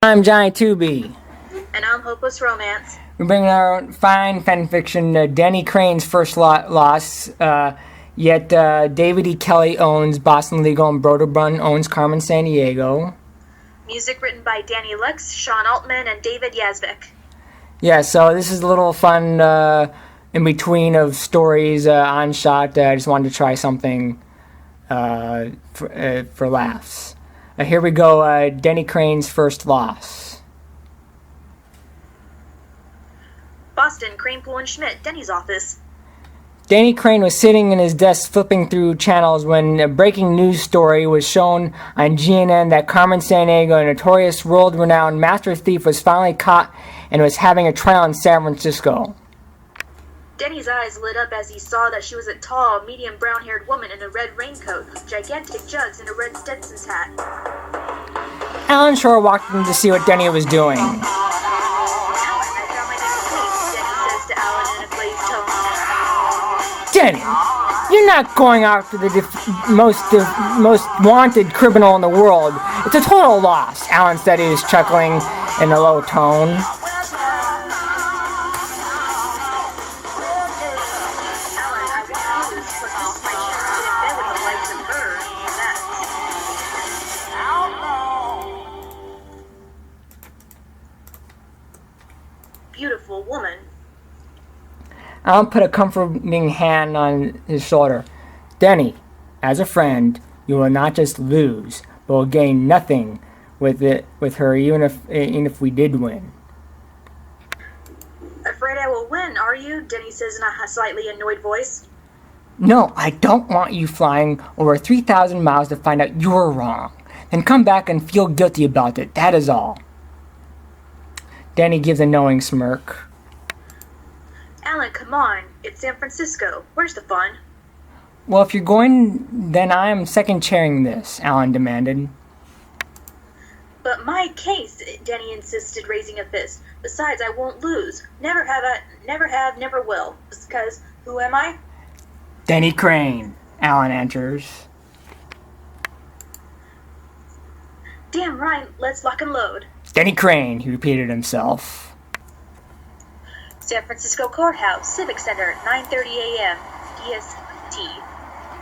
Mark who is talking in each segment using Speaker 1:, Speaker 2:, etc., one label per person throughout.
Speaker 1: I'm Johnny 2B.
Speaker 2: And I'm Hopeless Romance.
Speaker 1: We're bringing our fine fanfiction, Denny Crane's first loss. Yet David E. Kelly owns Boston Legal and Broderbund owns Carmen Sandeigio.
Speaker 2: Music written by Danny Lux, Sean Altman, and David Yazbek.
Speaker 1: Yeah, so this is a little fun in between of stories on shot. I just wanted to try something for laughs. Here we go, Denny Crane's first loss.
Speaker 2: Boston, Crane, Poole, and Schmidt, Denny's office.
Speaker 1: Denny Crane was sitting in his desk flipping through channels when a breaking news story was shown on GNN that Carmen Sandeigio, a notorious world-renowned master thief, was finally caught and was having a trial in San Francisco.
Speaker 2: Denny's eyes lit up as he saw that she was a tall, medium brown-haired woman in a red raincoat, gigantic jugs, and a red Stetson's hat.
Speaker 1: Alan Shore walked in to see what Denny was doing.
Speaker 2: Alan, I found my new case, Denny says to Alan in a glazed tone.
Speaker 1: Denny, you're not going after the most wanted criminal in the world. It's a total loss, Alan said. He was chuckling in a low tone.
Speaker 2: Beautiful woman.
Speaker 1: Alan put a comforting hand on his shoulder. Denny, as a friend, you will not just lose, but will gain nothing with her, even if we did win.
Speaker 2: Afraid I will win, are you? Denny says in a slightly annoyed voice.
Speaker 1: No, I don't want you flying over 3,000 miles to find out you were wrong. Then come back and feel guilty about it. That is all. Denny gives a knowing smirk.
Speaker 2: Alan, come on. It's San Francisco. Where's the fun?
Speaker 1: Well, if you're going, then I am second-chairing this, Alan demanded.
Speaker 2: But my case, Denny insisted, raising a fist. Besides, I won't lose. Never have, never will. Because, who am I?
Speaker 1: Denny Crane, Alan answers.
Speaker 2: Damn right, let's lock and load.
Speaker 1: Denny Crane, he repeated himself.
Speaker 2: San Francisco Courthouse, Civic Center, 9:30 a.m. EST.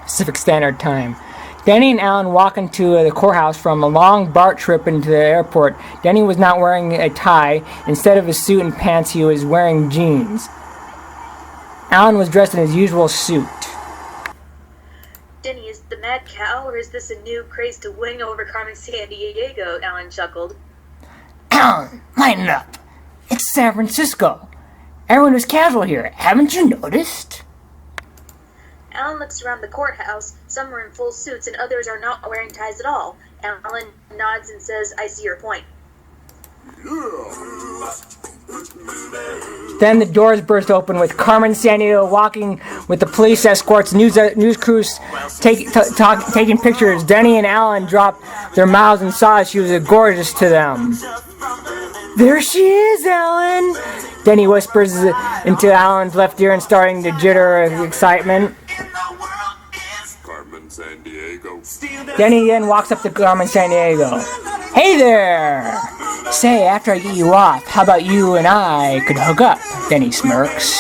Speaker 1: Pacific Standard Time. Denny and Alan walk into the courthouse from a long BART trip into the airport. Denny was not wearing a tie. Instead of a suit and pants, he was wearing jeans. Alan was dressed in his usual suit.
Speaker 2: Denny, is the mad cow, or is this a new craze to wing over Carmen Sandiego? Alan chuckled.
Speaker 1: Alan, lighten up. It's San Francisco. Everyone is casual here. Haven't you noticed?
Speaker 2: Alan looks around the courthouse. Some are in full suits and others are not wearing ties at all. Alan nods and says, I see your point.
Speaker 1: Then the doors burst open with Carmen Sandeigio walking with the police escorts, news crews taking pictures. Denny and Alan dropped their mouths and saw she was gorgeous to them. There she is, Alan! Denny whispers into Alan's left ear and starting to jitter with excitement.
Speaker 3: Carmen Sandeigio.
Speaker 1: Denny then walks up to Carmen Sandeigio. Hey there! Say, after I get you off, how about you and I could hook up? Denny smirks.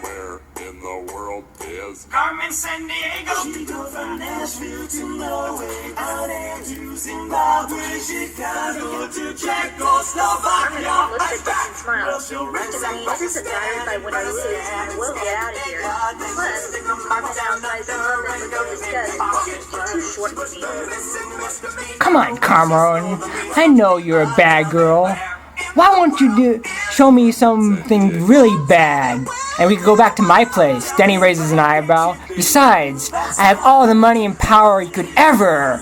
Speaker 3: Where in the world is
Speaker 4: Carmen Sandeigio? She goes from Nashville to Norway, out and to Zimbabwe, Chicago to Czechoslovakia.
Speaker 2: Carmen looks at Denny and smiles. Denny, this is a diary by Winter Lewis, and we'll get out of here. Plus, Carmen sounds in love and would go discuss. You're too short for me.
Speaker 1: Come on, Carmen. I know you're a bad girl. Why won't you show me something really bad? And we could go back to my place. Denny raises an eyebrow. Besides, I have all the money and power you could ever.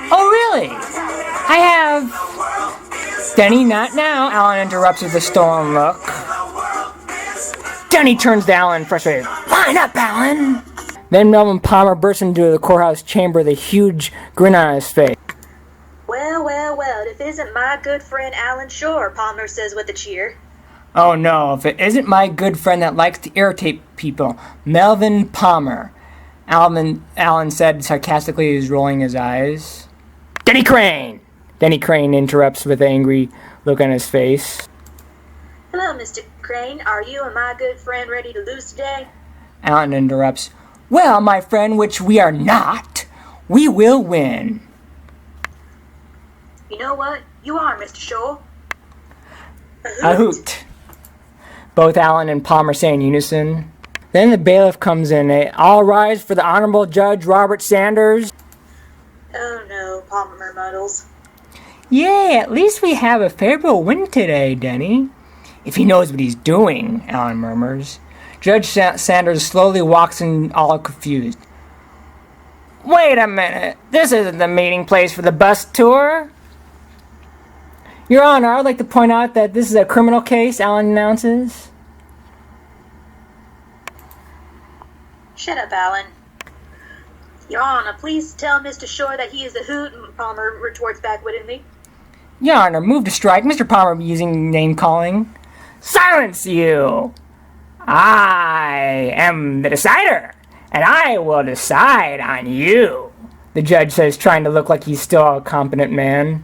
Speaker 1: Oh, really? I have... Denny, not now, Alan interrupts with a stolen look. Denny turns to Alan frustrated. Line up, Alan! Then Melvin Palmer bursts into the courthouse chamber with a huge grin on his face.
Speaker 2: Well, well, well, if it isn't my good friend Alan Shore, Palmer says with a cheer.
Speaker 1: Oh no, if it isn't my good friend that likes to irritate people, Melvin Palmer. Alan said sarcastically as rolling his eyes. Denny Crane! Denny Crane interrupts with an angry look on his face.
Speaker 2: Hello, Mr. Crane. Are you and my good friend ready to lose today?
Speaker 1: Alan interrupts. Well, my friend, which we are not, we will win.
Speaker 2: You know what? You are, Mr. Shore.
Speaker 1: A hoot. Both Alan and Palmer say in unison. Then the bailiff comes in. All rise for the Honorable Judge Robert Sanders.
Speaker 2: Oh no, Palmer muddles.
Speaker 1: Yay, at least we have a favorable win today, Denny. If he knows what he's doing, Alan murmurs. Judge Sanders slowly walks in, all confused. Wait a minute. This isn't the meeting place for the bus tour. Your Honor, I would like to point out that this is a criminal case, Alan announces.
Speaker 2: Shut up, Alan. Your Honor, please tell Mr. Shore that he is a hoot, Palmer retorts back wittingly.
Speaker 1: Your Honor, move to strike. Mr. Palmer using name-calling. Silence you! I am the decider, and I will decide on you, the judge says, trying to look like he's still a competent man.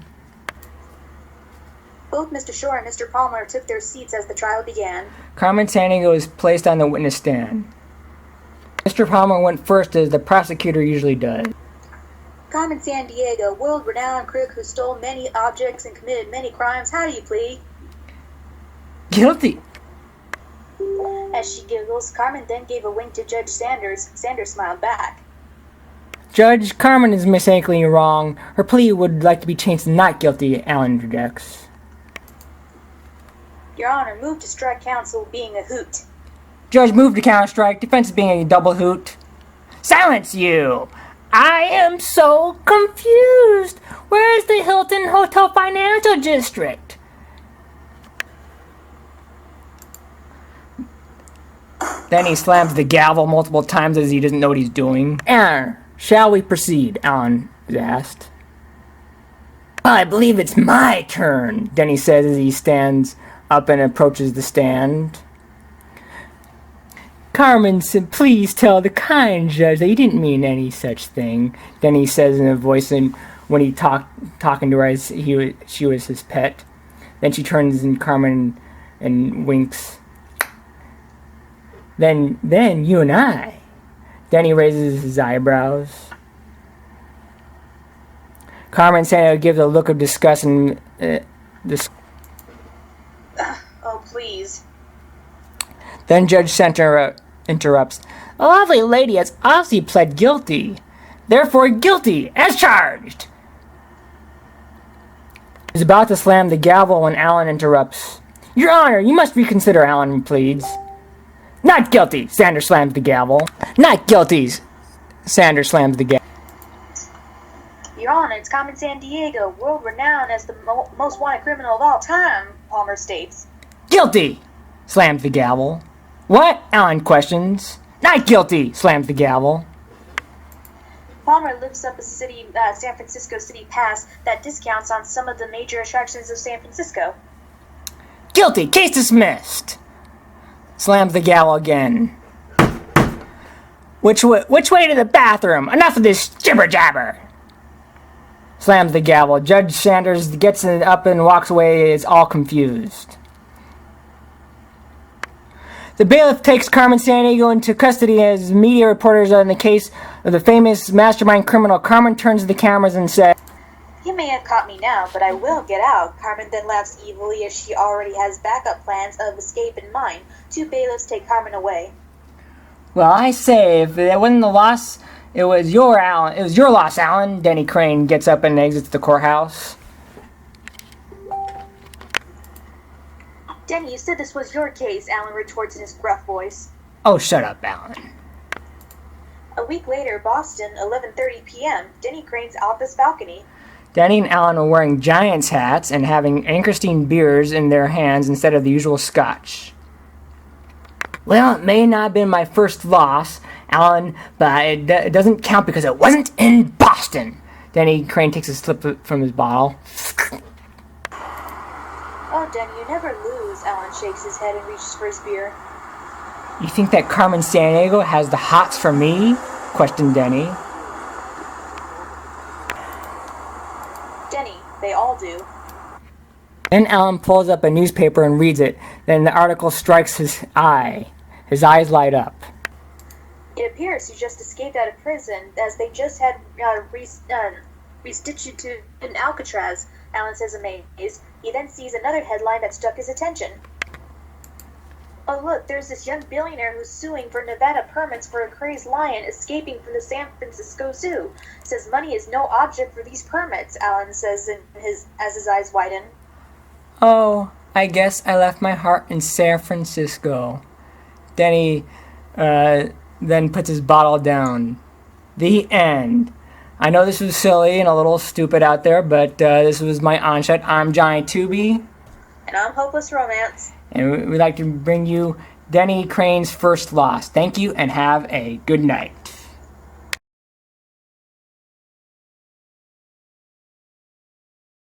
Speaker 2: Both Mr. Shore and Mr. Palmer took their seats as the trial began.
Speaker 1: Carmen Sandeigio was placed on the witness stand. Mr. Palmer went first, as the prosecutor usually does.
Speaker 2: Carmen Sandeigio, world-renowned crook who stole many objects and committed many crimes, how do you plead?
Speaker 1: Guilty.
Speaker 2: As she giggles, Carmen then gave a wink to Judge Sanders. Sanders smiled back.
Speaker 1: Judge, Carmen is mistakenly wrong. Her plea would like to be changed to not guilty, Alan interjects.
Speaker 2: Your Honor, move to strike counsel being a hoot.
Speaker 1: Judge, move to counter-strike. Defense being a double hoot. Silence you! I am so confused. Where is the Hilton Hotel Financial District? Then he slams the gavel multiple times as he doesn't know what he's doing. And shall we proceed? Alan is asked. I believe it's my turn, Denny says as he stands up and approaches the stand. Carmen said, please tell the kind judge that he didn't mean any such thing. Denny says in a voice when he talking to her as she was his pet. Then she turns to Carmen and winks. Then you and I. Denny raises his eyebrows. Carmen Sandeigio gives a look of disgust and
Speaker 2: Oh, please.
Speaker 1: Then Judge Center interrupts. A lovely lady has obviously pled guilty. Therefore guilty, as charged. He's about to slam the gavel when Alan interrupts. Your Honor, you must reconsider, Alan pleads. Not guilty, Sanders slams the gavel. Not guilty, Sanders slams the gavel.
Speaker 2: Your Honor, it's Carmen Sandeigio, world-renowned as the most wanted criminal of all time, Palmer states.
Speaker 1: Guilty, slams the gavel. What? Alan questions. Not guilty, slams the gavel.
Speaker 2: Palmer lifts up a San Francisco City Pass that discounts on some of the major attractions of San Francisco.
Speaker 1: Guilty, case dismissed. Slams the gavel again. Which way to the bathroom? Enough of this jibber-jabber. Slams the gavel. Judge Sanders gets up and walks away, is all confused. The bailiff takes Carmen Sandeigio into custody as media reporters on the case of the famous mastermind criminal. Carmen turns to the cameras and says,
Speaker 2: You may have caught me now, but I will get out. Carmen then laughs evilly as she already has backup plans of escape in mind. Two bailiffs take Carmen away.
Speaker 1: Well, I say, if it wasn't the loss, it was your loss, Alan. Denny Crane gets up and exits the courthouse.
Speaker 2: Denny, you said this was your case, Alan retorts in his gruff voice.
Speaker 1: Oh, shut up, Alan.
Speaker 2: A week later, Boston, 11:30 p.m., Denny Crane's office balcony.
Speaker 1: Denny and Alan are wearing Giants hats and having Anchorstein beers in their hands instead of the usual scotch. Well, it may not have been my first loss, Alan, but it doesn't count because it wasn't in Boston. Denny Crane takes a sip from his bottle.
Speaker 2: Oh, Denny, you never lose. Alan shakes his head and reaches for his beer.
Speaker 1: You think that Carmen Sandeigio has the hots for me? Questioned Denny.
Speaker 2: Denny, they all do.
Speaker 1: Then Alan pulls up a newspaper and reads it. Then the article strikes his eye. His eyes light up.
Speaker 2: It appears you just escaped out of prison, as they just had restituted in Alcatraz, Alan says amazed. He then sees another headline that struck his attention. Oh look, there's this young billionaire who's suing for Nevada permits for a crazed lion escaping from the San Francisco Zoo. Says money is no object for these permits, Alan says as his eyes widen.
Speaker 1: Oh, I guess I left my heart in San Francisco. Denny then puts his bottle down. The end. I know this was silly and a little stupid out there, but this was my onset. I'm Johnny Tooby.
Speaker 2: And I'm Hopeless Romance.
Speaker 1: And we'd like to bring you Denny Crane's first loss. Thank you and have a good night.